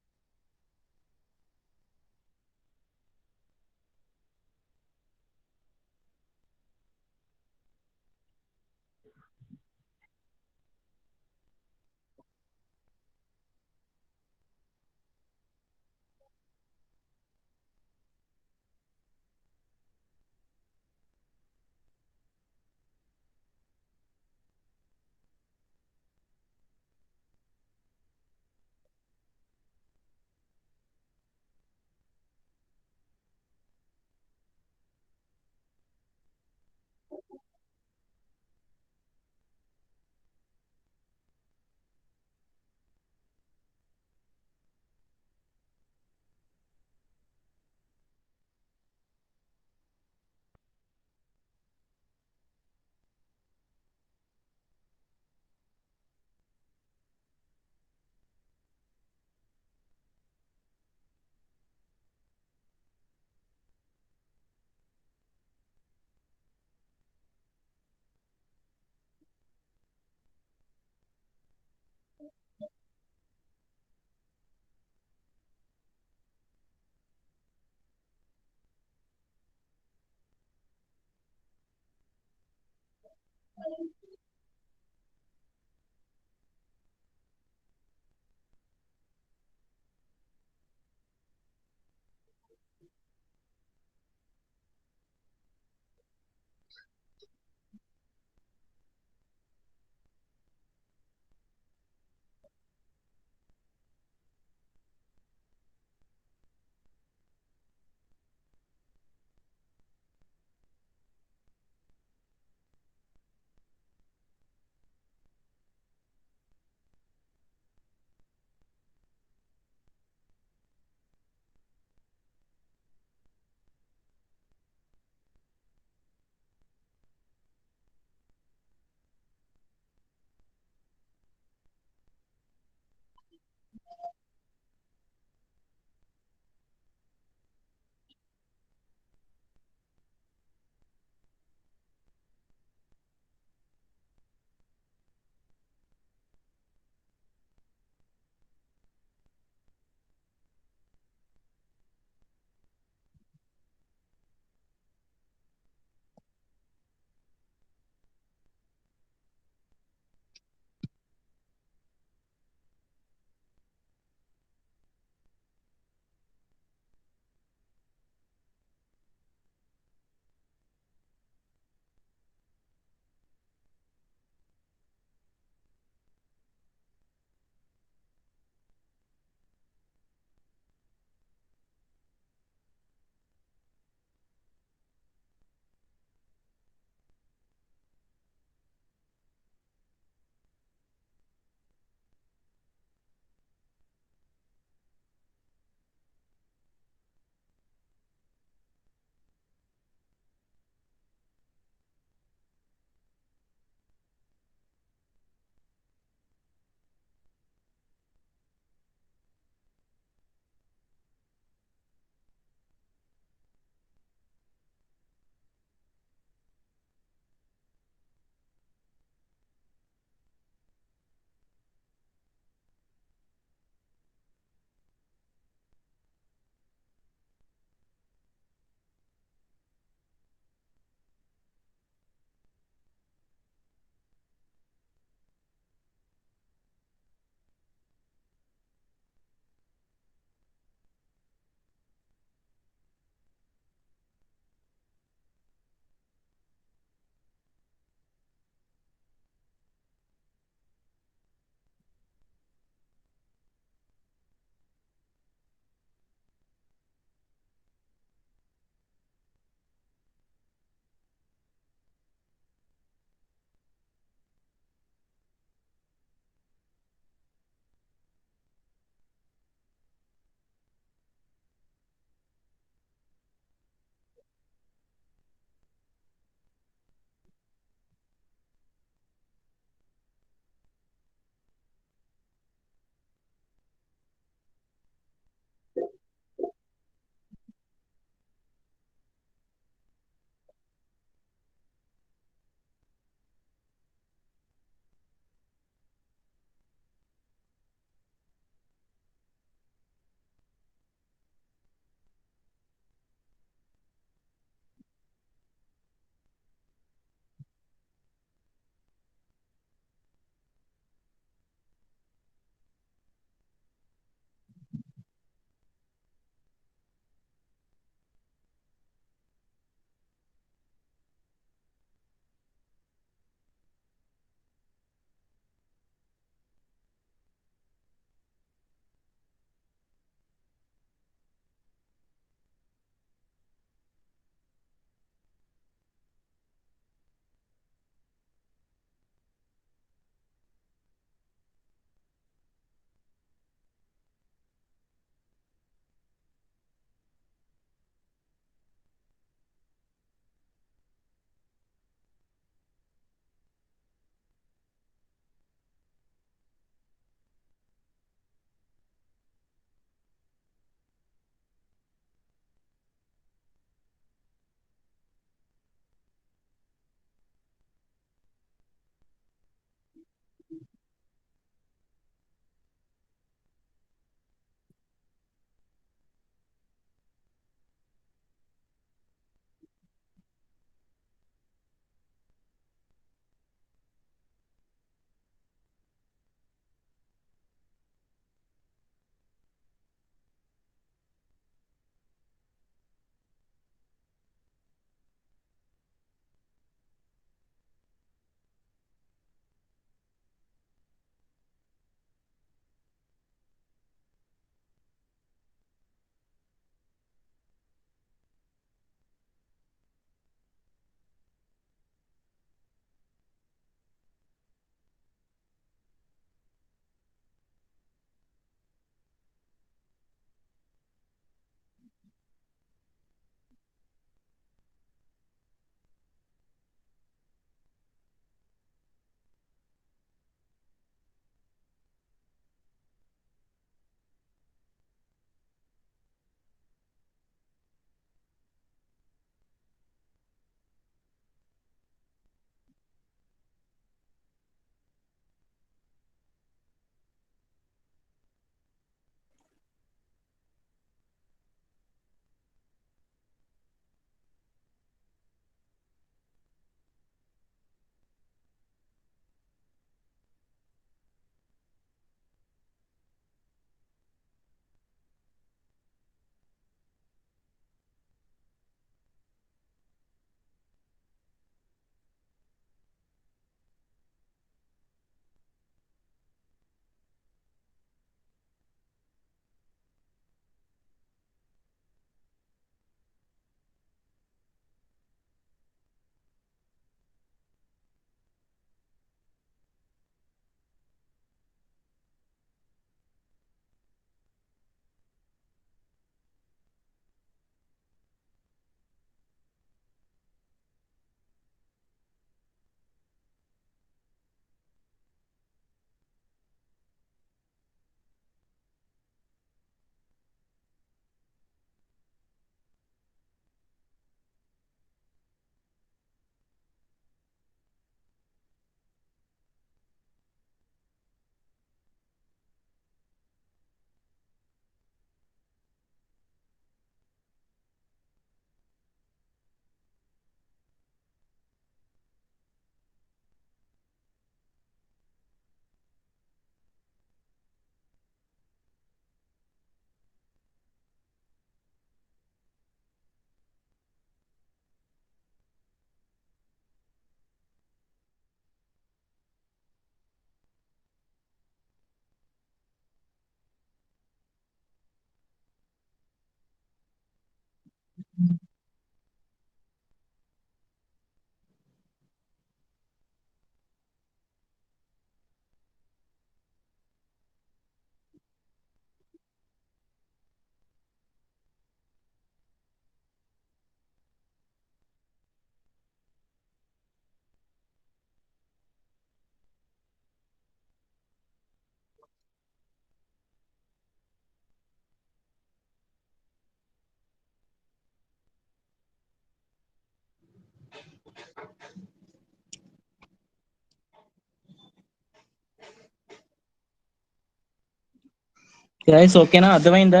S1: గైస్ ఓకేనా, అర్థమైందా?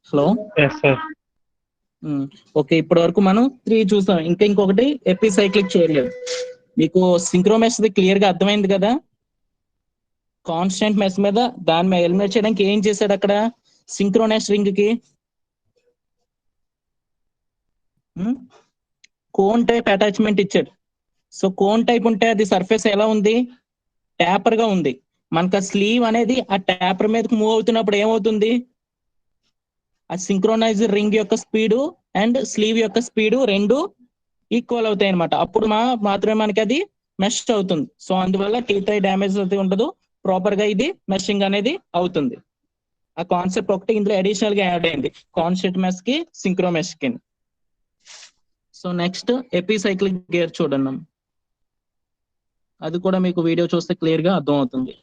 S1: హలో.
S2: Yes sir.
S1: ఓకే, ఇప్పటి వరకు మనం 3 చూసాం. ఇంకొకటి ఎపిసైక్లిక్ చేయలేదు. మీకు సింక్రోమెష్ క్లియర్ గా అర్థమైంది కదా? కాన్స్టెంట్ మెష్ మీద దాని మీద ఎలిమినేట్ చేయడానికి ఏం చేశాడు అక్కడ సింక్రోనస్ రింగ్ కి? కోన్ టైప్ అటాచ్మెంట్ ఇచ్చాడు. సో కోన్ టైప్ ఉంటే అది సర్ఫేస్ ఎలా ఉంది? ట్యాపర్ గా ఉంది. మనకు ఆ స్లీవ్ అనేది ఆ ట్యాపర్ మీదకి మూవ్ అవుతున్నప్పుడు ఏమవుతుంది? ఆ సింక్రోనైజర్ రింగ్ యొక్క స్పీడు అండ్ స్లీవ్ యొక్క స్పీడు రెండు ఈక్వల్ అవుతాయి అనమాట. అప్పుడు మాత్రమే మనకి అది మెష్ అవుతుంది. సో అందువల్ల టీ3 డ్యామేజ్ అయితే ఉండదు, ప్రాపర్ గా ఇది మెషింగ్ అనేది అవుతుంది. ఆ కాన్సెప్ట్ ఒకటి ఇందులో అడిషనల్ గా యాడ్ అయింది కాన్సెప్ట్ మెష్ కి సింక్రో మెష్ కి. సో నెక్స్ట్ ఎపిసైక్లిక్ గేర్ చూడండి, అది కూడా మీకు వీడియో చూస్తే క్లియర్ గా అర్థం అవుతుంది.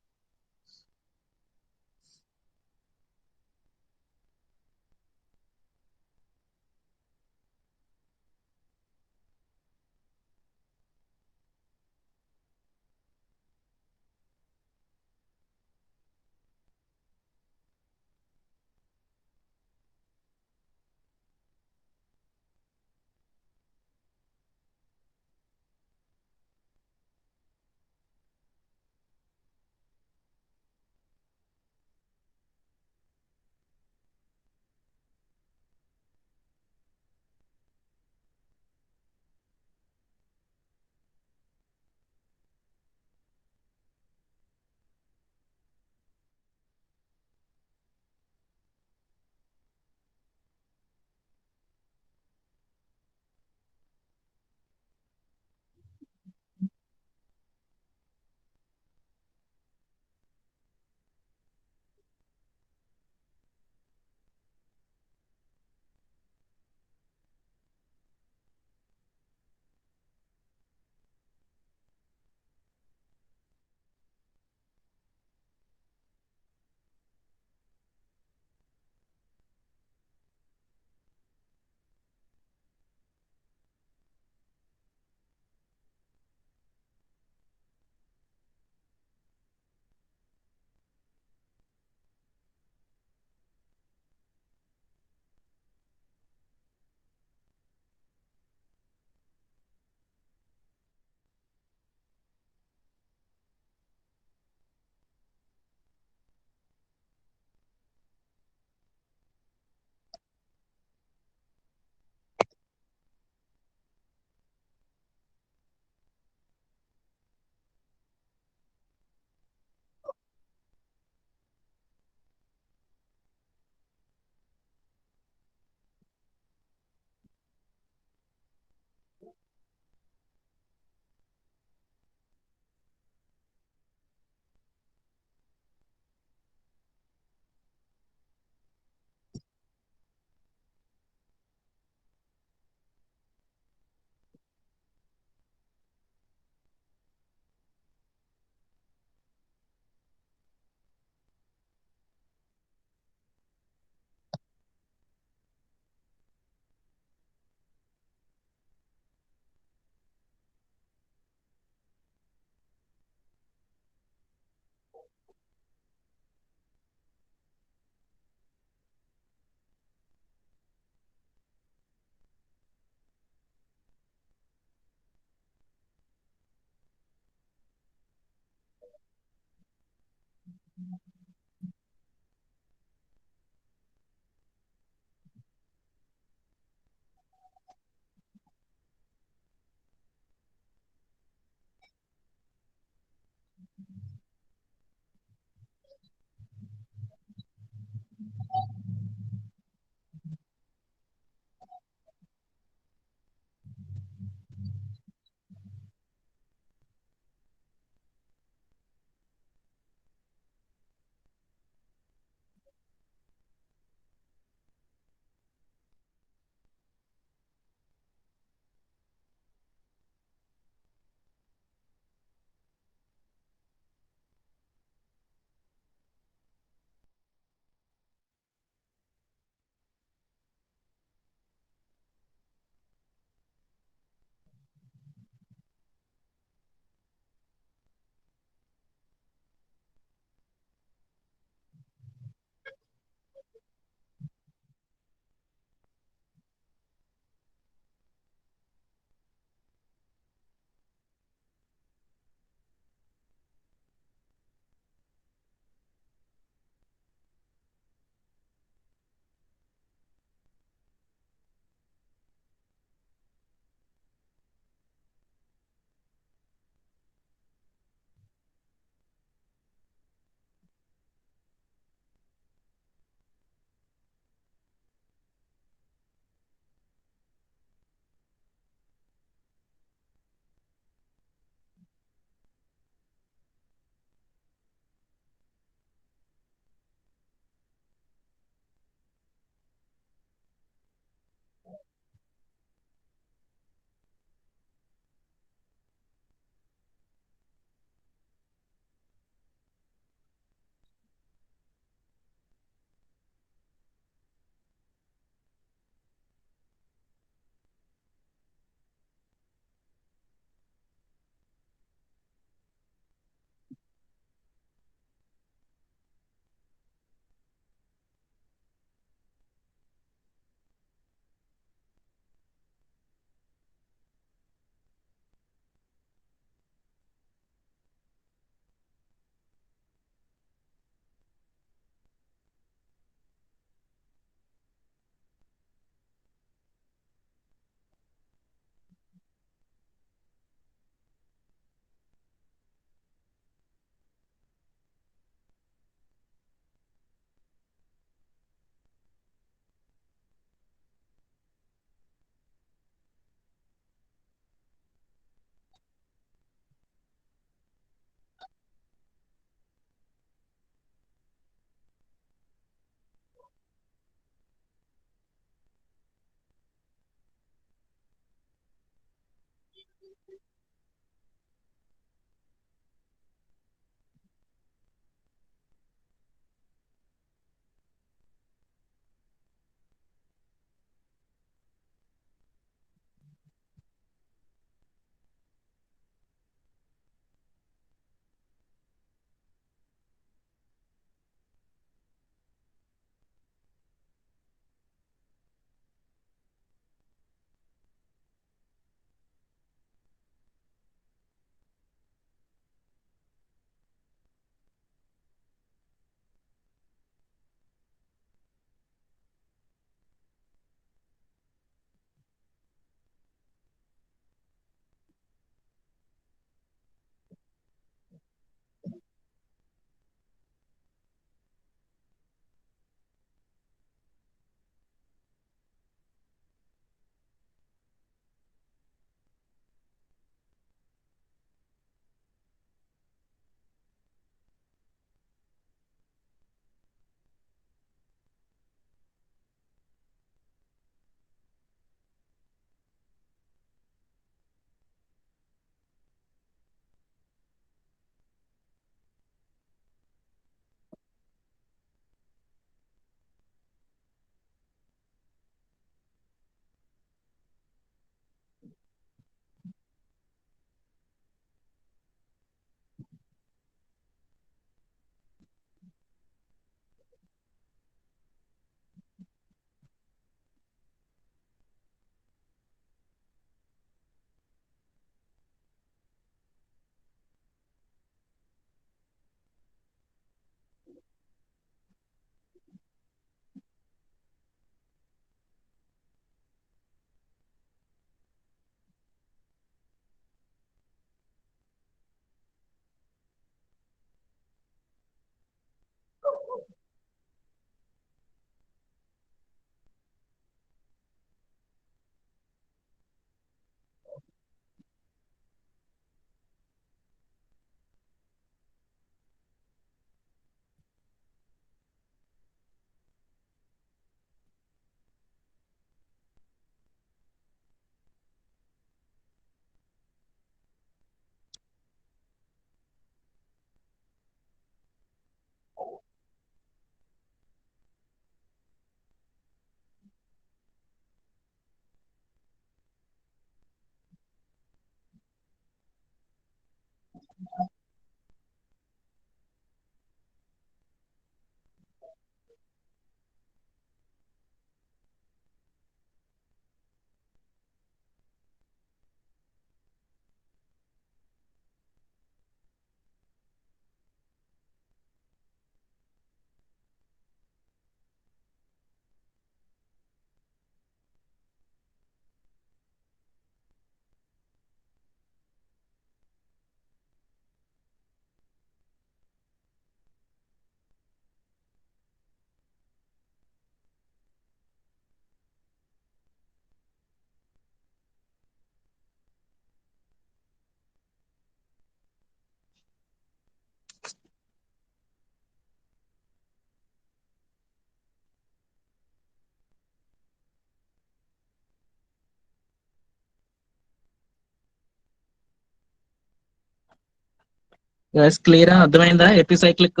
S1: క్లియరా? అర్థమైందా ఎపిసైక్లిక్?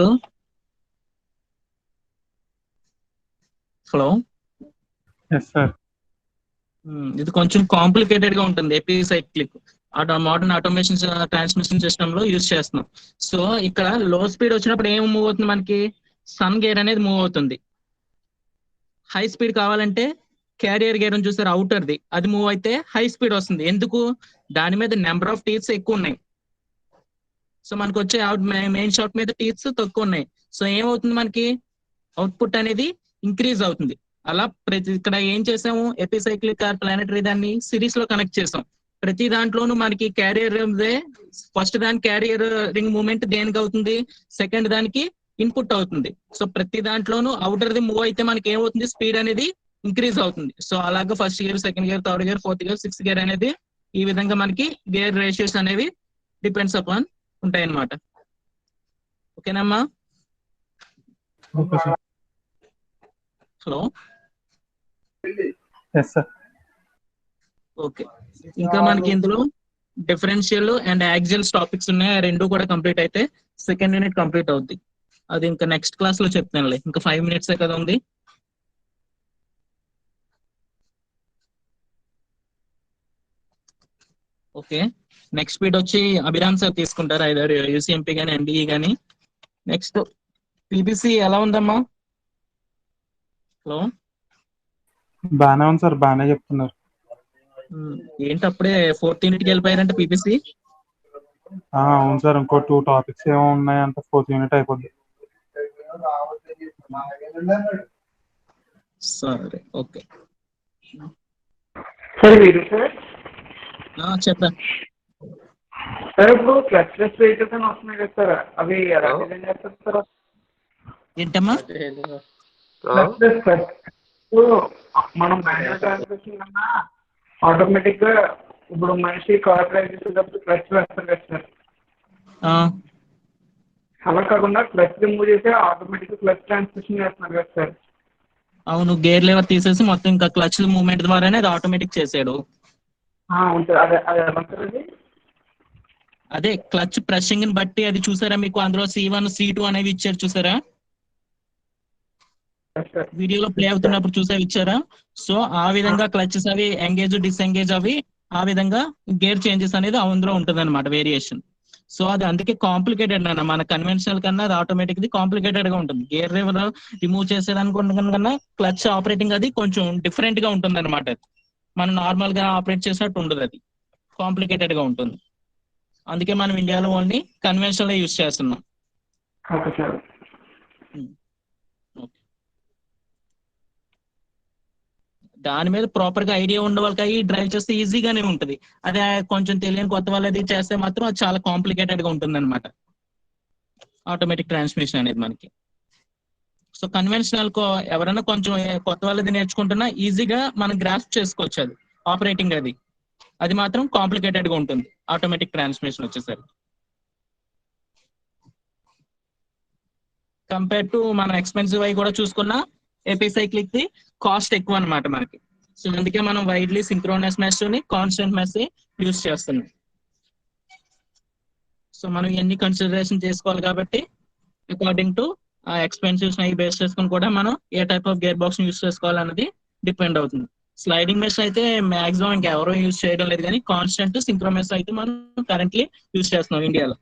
S1: Hello,
S2: yes sir.
S1: ఇది కొంచెం కాంప్లికేటెడ్ గా ఉంటుంది epicyclic. Modern automation transmission system లో యూజ్ చేస్తున్నాం. సో ఇక్కడ లో స్పీడ్ వచ్చినప్పుడు ఏం మూవ్ అవుతుంది మనకి? సన్ గేర్ అనేది మూవ్ అవుతుంది. హై స్పీడ్ కావాలంటే క్యారియర్ గేర్ అని చూసారు అవుటర్ది, అది మూవ్ అయితే హై స్పీడ్ వస్తుంది. ఎందుకు? దాని మీద నెంబర్ ఆఫ్ టీత్స్ ఎక్కువ ఉన్నాయి. సో మనకు వచ్చే మెయిన్ షాఫ్ట్ మీద టీత్స్ తక్కువ ఉన్నాయి. సో ఏమవుతుంది మనకి? అవుట్పుట్ అనేది ఇంక్రీజ్ అవుతుంది. అలా ఇక్కడ ఏం చేసాము, ఎపిసైక్లిక్ ఆర్ ప్లానెటరీ దాన్ని సిరీస్ లో కనెక్ట్ చేసాం. ప్రతి దాంట్లోనూ మనకి క్యారియర్ ఫస్ట్ దాని క్యారియర్ రింగ్ మూవ్మెంట్ దేనికి అవుతుంది? సెకండ్ దానికి ఇన్పుట్ అవుతుంది. సో ప్రతి దాంట్లోనూ అవుటర్ ది మూవ్ అయితే మనకి ఏమవుతుంది? స్పీడ్ అనేది ఇంక్రీజ్ అవుతుంది. సో అలాగే first gear, second gear, third gear, fourth gear, sixth gear అనేది ఈ విధంగా మనకి గేర్ రేషియోస్ అనేవి డిపెండ్స్ అపాన్ ఉంటాయి అన్నమాట. ఓకేనమ్మా?
S2: Okay sir.
S1: Hello,
S2: yes sir.
S1: Okay. ఇంకా మనకి ఇందులో డిఫరెన్షియల్ అండ్ యాక్సియల్స్ టాపిక్స్ ఉన్నాయి. ఆ రెండు కూడా కంప్లీట్ అయితే సెకండ్ యూనిట్ కంప్లీట్ అవుద్ది. అది ఇంకా నెక్స్ట్ క్లాస్ లో చెప్తానులే, ఇంకా 5 minutes కదా ఉంది. ఓకే, నెక్స్ట్ స్పీడ్ వచ్చి అభిరామ్ సార్ తీసుకుంటారు, ఐదర్ యూసీఎంపీ కానీ ఎన్డీఈ కానీ. నెక్స్ట్ పీబీసీ ఎలా ఉందమ్మా? హలో,
S2: బాగానే ఉంది సార్, బాగానే చెప్తున్నారు.
S1: ఏంటి అప్పుడే 4th యూనిట్కి వెళ్ళిపోయారంటే పీబీసీ?
S2: అవును సార్, ఇంకో 2 topics ఏమో ఉన్నాయంటే 4th యూనిట్ అయిపోద్ది.
S1: సరే, ఓకే
S4: సార్ వీరు సార్
S1: చెప్పాను.
S4: సార్ ఇప్పుడు క్లచ్లెస్ వెహికల్స్ అని వస్తున్నాయి కదా సార్, అవి ఎలా డిజైన్ చేస్తారు సార్?
S1: ఏంటమ్మా?
S4: క్లచ్లెస్ సార్, ఇప్పుడు మనం మాన్యువల్ ట్రాన్స్మిషన్ కన్నా ఆటోమేటిక్ గా ఇప్పుడు మనిషి కార్ డ్రైవ్ చేసేటప్పుడు క్లచ్ వేస్తారు కదా సార్, అలా కాకుండా క్లచ్ రిమూవ్ చేసి ఆటోమేటిక్ క్లచ్ ట్రాన్స్మిషన్ చేస్తున్నారు కదా సార్.
S1: అవును, గేర్ లెవర్ తీసేసి మొత్తం ఇంకా క్లచ్ మూవ్మెంట్ ద్వారానే అది ఆటోమేటిక్ చేసాడు.
S4: అవును సార్, అదే అదే ఎలా సార్ అది?
S1: అదే క్లచ్ ప్రెషింగ్ ని బట్టి అది చూసారా మీకు, అందులో C1 C2 అనేవి ఇచ్చారు చూసారా, వీడియోలో ప్లే అవుతున్నప్పుడు ఇచ్చారా? సో ఆ విధంగా క్లచెస్ అవి ఎంగేజ్ డిస్ఎంగేజ్ అవి ఆ విధంగా గేర్ చేంజెస్ అనేది అందులో ఉంటుంది అనమాట, వేరియేషన్. సో అది అందుకే కాంప్లికేటెడ్ అన్న, మన కన్వెన్షనల్ కన్నా అది ఆటోమేటిక్ కాంప్లికేటెడ్ గా ఉంటుంది. గేర్ లివర్ రిమూవ్ చేసేదానికి కన్నా క్లచ్ ఆపరేటింగ్ అది కొంచెం డిఫరెంట్ గా ఉంటుంది అనమాట. మనం నార్మల్ గా ఆపరేట్ చేసినట్టు ఉండదు, అది కాంప్లికేటెడ్ గా ఉంటుంది. అందుకే మనం ఇండియాలో ఓన్లీ కన్వెన్షనల్ యూజ్ చేస్తున్నాం.
S4: Okay sir.
S1: దాని మీద ప్రాపర్ గా ఐడియా ఉండే వాళ్ళకి డ్రైవ్ చేస్తే ఈజీగానే ఉంటుంది. అదే కొంచెం తెలియని కొత్త వాళ్ళది చేస్తే మాత్రం అది చాలా కాంప్లికేటెడ్ గా ఉంటుంది అనమాట, ఆటోమేటిక్ ట్రాన్స్మిషన్ అనేది మనకి. సో కన్వెన్షనల్ ఎవరైనా కొంచెం కొత్త వాళ్ళది నేర్చుకుంటున్నా ఈజీగా మనం గ్రాస్ప్ చేసుకోవచ్చు, అది ఆపరేటింగ్ అది. అది మాత్రం కాంప్లికేటెడ్ గా ఉంటుంది ఆటోమేటిక్ ట్రాన్స్మిషన్ వచ్చేసరికి. కంపేర్ టు మన ఎక్స్పెన్సివ్ అవి కూడా చూసుకున్నా ఏపీ సైక్లిక్ ది కాస్ట్ ఎక్కువ అనమాట మనకి. సో అందుకే మనం వైడ్లీ సింక్రోనస్ మెష్ ని కాన్స్టెంట్ మెష్ యూస్ చేస్తున్నాం. సో మనం ఇవన్నీ కన్సిడరేషన్ చేసుకోవాలి కాబట్టి అకార్డింగ్ టు ఆ ఎక్స్పెన్సివ్స్ అవి బేస్ చేసుకుని కూడా మనం ఏ type of gear box use చేసుకోవాలన్నది డిపెండ్ అవుతుంది. స్లైడింగ్ మెష్ అయితే మాక్సిమం ఇంకెవరో యూస్ చేయడం లేదు, కానీ కాన్స్టెంట్ సింక్రో మెష్ అయితే మనం కరెంట్లీ యూస్ చేస్తున్నాం ఇండియాలో.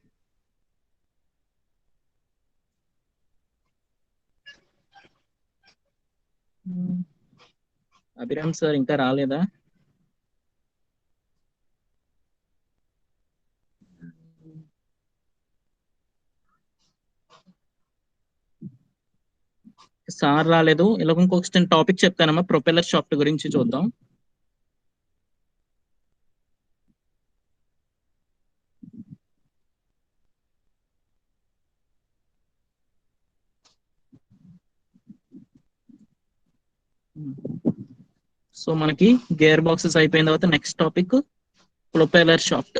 S1: అభిరామ్ సార్ ఇంకా రాలేదా? సార్ రాలేదు. ఇలా ఇంకొక టాపిక్ చెప్తానమ్మా, ప్రొపెల్లర్ షాఫ్ట్ గురించి చూద్దాం. సో మనకి గేర్ బాక్సెస్ అయిపోయిన తర్వాత next topic propeller shaft.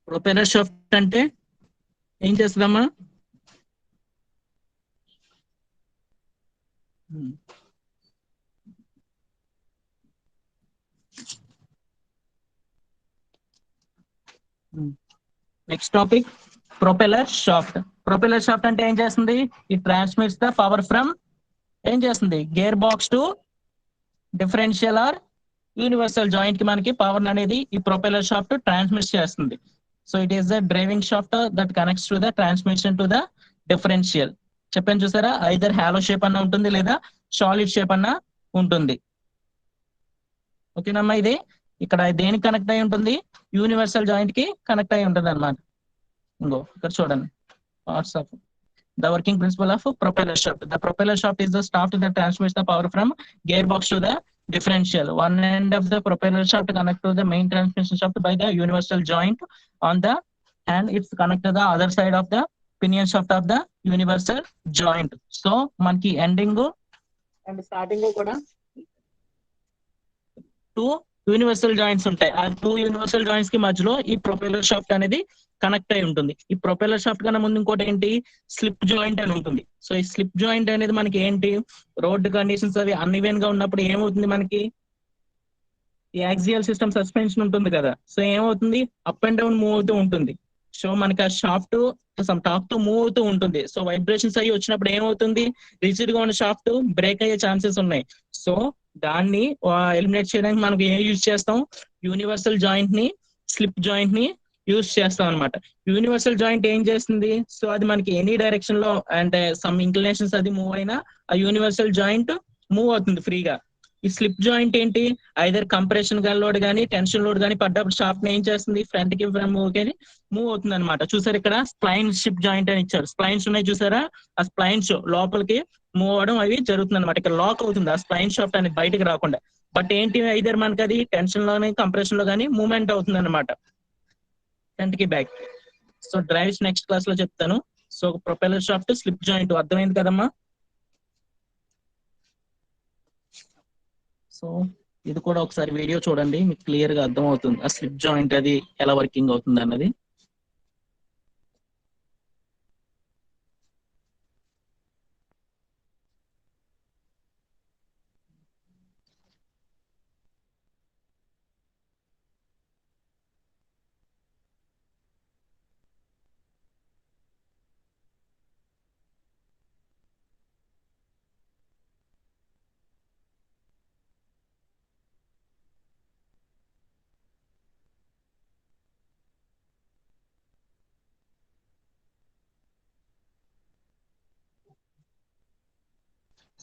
S1: Propeller shaft అంటే ఏం చేస్తుందమ్మా? Next topic propeller shaft. Propeller shaft అంటే ఏం చేస్తుంది? It transmits the power from ఏం చేస్తుంది, gear box to differential or universal joint కి మనకి పవర్ అనేది ఈ ప్రొపెల్లర్ షాఫ్ట్ ట్రాన్స్మిట్ చేస్తుంది. So it is the driving shaft that connects to the transmission to the differential. చెప్పాను చూసారా, ఐదర్ హాలో షేప్ అన్న ఉంటుంది లేదా సాలిడ్ షేప్ అన్న ఉంటుంది. ఓకేనమ్మా, ఇది ఇక్కడ దేనికి కనెక్ట్ అయి ఉంటుంది? యూనివర్సల్ జాయింట్ కి కనెక్ట్ అయి ఉంటుంది అనమాట. ఇంకో ఇక్కడ చూడండి, parts of the working principle of propeller shaft. The propeller shaft is the shaft that transmits the power from gearbox to the differential. One end of the propeller shaft connect to the main transmission shaft by the universal joint on the, and it's connected to the other side of the pinion shaft of the universal joint. So మనకి ending and starting కూడా 2 universal joints ఉంటాయి. ఆ 2 universal joints కి మధ్యలో ఈ propeller shaft అనేది connect అయి ఉంటుంది. ఈ ప్రొపెల్లర్ షాఫ్ట్ కన్నా ముందు ఇంకోటి ఏంటి, స్లిప్ జాయింట్ అని ఉంటుంది. సో ఈ స్లిప్ జాయింట్ అనేది మనకి ఏంటి, రోడ్ కండిషన్స్ అవి అన్ఈవెన్ గా ఉన్నప్పుడు ఏమవుతుంది, మనకి ఈ యాక్సియల్ సిస్టమ్ సస్పెన్షన్ ఉంటుంది కదా, సో ఏమవుతుంది, అప్ అండ్ డౌన్ మూవ్ అవుతూ ఉంటుంది. సో మనకి ఆ షాఫ్ట్ సమ్ టాప్ తో మూవ్ అవుతూ ఉంటుంది. సో వైబ్రేషన్స్ అయ్యి వచ్చినప్పుడు ఏమవుతుంది, రిజిడ్ గా ఉన్న షాఫ్ట్ బ్రేక్ అయ్యే ఛాన్సెస్ ఉన్నాయి. సో దాన్ని ఎలిమినేట్ చేయడానికి మనం ఏం యూజ్ చేస్తాం, యూనివర్సల్ జాయింట్ ని, స్లిప్ జాయింట్ ని యూజ్ చేస్తాం అనమాట. యూనివర్సల్ జాయింట్ ఏం చేస్తుంది, సో అది మనకి ఎనీ డైరెక్షన్ లో అంటే సమ్ ఇంక్లినేషన్స్ అది మూవ్ అయినా ఆ యూనివర్సల్ జాయింట్ మూవ్ అవుతుంది ఫ్రీగా. ఈ స్లిప్ జాయింట్ ఏంటి, ఐదర్ కంప్రెషన్ లోడ్ కానీ టెన్షన్ లోడ్ కానీ పడ్డప్పుడు షాఫ్ట్ ఏం చేస్తుంది, ఫ్రంట్ కి ఫ్రంట్ మూవ్ అవుతుంది అనమాట. చూసారు ఇక్కడ స్ప్లైన్ షిప్ జాయింట్ అని ఇచ్చారు, స్ప్లైన్స్ ఉన్నాయి చూసారా, ఆ స్ప్లైన్స్ లోపలికి మూవ్ అవడం అవి జరుగుతుంది అనమాట. ఇక్కడ లాక్ అవుతుంది ఆ స్ప్లైన్ షాఫ్ట్ అనేది బయటకు రాకుండా. బట్ ఏంటి, ఐదర్ మనకి అది టెన్షన్ లోని కంప్రెషన్ లో కానీ మూవ్మెంట్ అవుతుంది అనమాట ఫ్రంట్ కి back. So drives next class లో చెప్తాను. So propeller shaft, slip joint అర్థమైంది కదమ్మా. సో ఇది కూడా ఒకసారి వీడియో చూడండి, మీకు క్లియర్ గా అర్థం అవుతుంది ఆ స్లిప్ జాయింట్ అది ఎలా వర్కింగ్ అవుతుంది అన్నది.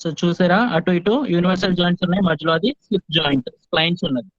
S1: సో చూసారా, అటు ఇటు యూనివర్సల్ జాయింట్స్ ఉన్నాయి, మధ్యలో అది స్లిప్ జాయింట్ స్ప్లైన్స్ ఉన్నది.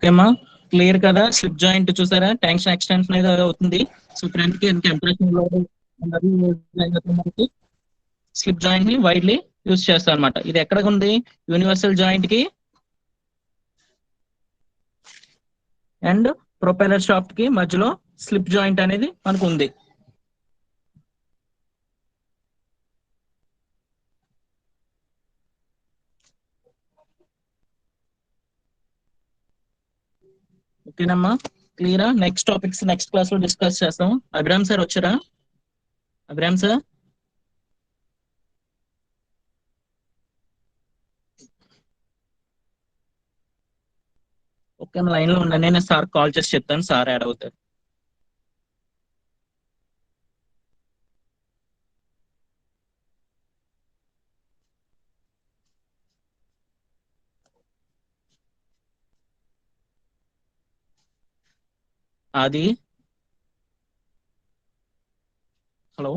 S1: ఓకేమా, క్లియర్ కదా. స్లిప్ జాయింట్ చూసారా, టెన్షన్ ఎక్స్టెన్షన్ అనేది అవుతుంది. సో ఫ్రంట్ కి కంప్రెషన్ లోడ్ మనకి స్లిప్ జాయింట్ ని వైడ్లీ యూజ్ చేస్తాం అనమాట. ఇది ఎక్కడ ఉంది, యూనివర్సల్ జాయింట్ కి అండ్ ప్రొపెల్లర్ షాఫ్ట్ కి మధ్యలో స్లిప్ జాయింట్ అనేది మనకు ఉంది. ఓకేనమ్మా, క్లియరా. నెక్స్ట్ టాపిక్స్ నెక్స్ట్ క్లాస్ లో డిస్కస్ చేస్తాం. అభిరామ్ సార్ వచ్చారా, అభిరామ్ సార్? ఓకే, లైన్ లో ఉండండి, నేను సార్ కాల్ చేసి చెప్తాను, సార్ యాడ్ అవుతారు. అది హలో